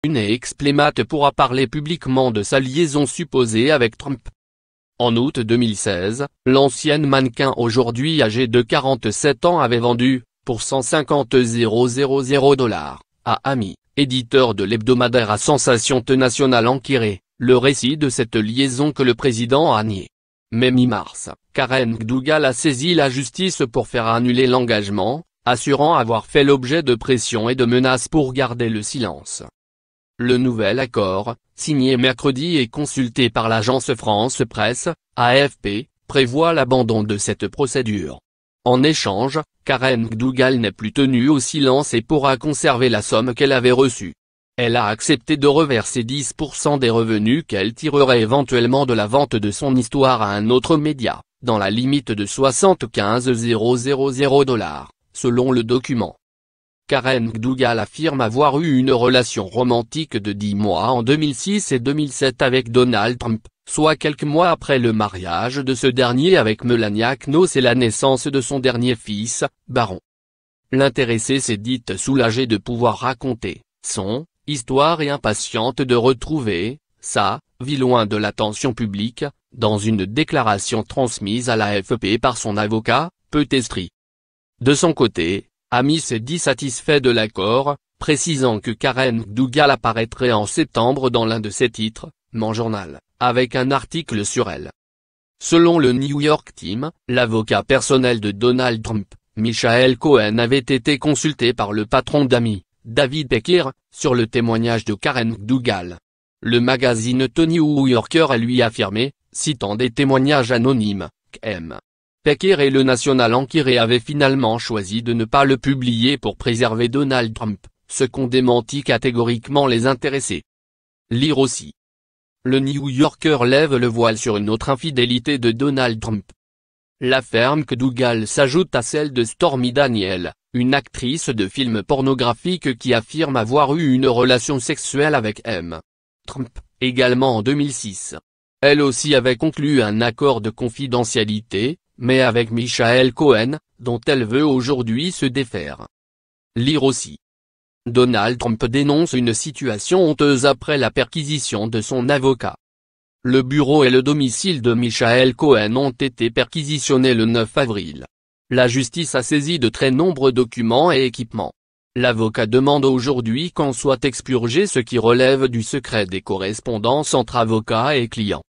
Une ex-plémate pourra parler publiquement de sa liaison supposée avec Trump. En août 2016, l'ancienne mannequin aujourd'hui âgée de 47 ans avait vendu, pour 150 000 $ à Ami, éditeur de l'hebdomadaire à sensation nationale Enquiré, le récit de cette liaison que le président a nié. Mais mi-mars, Karen McDougal a saisi la justice pour faire annuler l'engagement, assurant avoir fait l'objet de pressions et de menaces pour garder le silence. Le nouvel accord, signé mercredi et consulté par l'agence France Presse, AFP, prévoit l'abandon de cette procédure. En échange, Karen McDougal n'est plus tenue au silence et pourra conserver la somme qu'elle avait reçue. Elle a accepté de reverser 10% des revenus qu'elle tirerait éventuellement de la vente de son histoire à un autre média, dans la limite de 75 000 $, selon le document. Karen McDougal affirme avoir eu une relation romantique de 10 mois en 2006 et 2007 avec Donald Trump, soit quelques mois après le mariage de ce dernier avec Melania Knauss et la naissance de son dernier fils, Baron. L'intéressée s'est dite soulagée de pouvoir raconter son histoire et impatiente de retrouver sa vie loin de l'attention publique, dans une déclaration transmise à l'AFP par son avocat, Petestri. De son côté, Ami s'est dit satisfait de l'accord, précisant que Karen McDougal apparaîtrait en septembre dans l'un de ses titres, Mon Journal, avec un article sur elle. Selon le New York Times, l'avocat personnel de Donald Trump, Michael Cohen avait été consulté par le patron d'Ami, David Pecker, sur le témoignage de Karen McDougal. Le magazine The New Yorker a lui affirmé, citant des témoignages anonymes, qu'M. Pecker et le National Enquirer avaient finalement choisi de ne pas le publier pour préserver Donald Trump, ce qu'ont démenti catégoriquement les intéressés. Lire aussi. Le New Yorker lève le voile sur une autre infidélité de Donald Trump. L'affaire McDougal s'ajoute à celle de Stormy Daniels, une actrice de films pornographiques qui affirme avoir eu une relation sexuelle avec M. Trump, également en 2006. Elle aussi avait conclu un accord de confidentialité, mais avec Michael Cohen, dont elle veut aujourd'hui se défaire. Lire aussi. Donald Trump dénonce une situation honteuse après la perquisition de son avocat. Le bureau et le domicile de Michael Cohen ont été perquisitionnés le 9 avril. La justice a saisi de très nombreux documents et équipements. L'avocat demande aujourd'hui qu'en soit expurgé ce qui relève du secret des correspondances entre avocats et clients.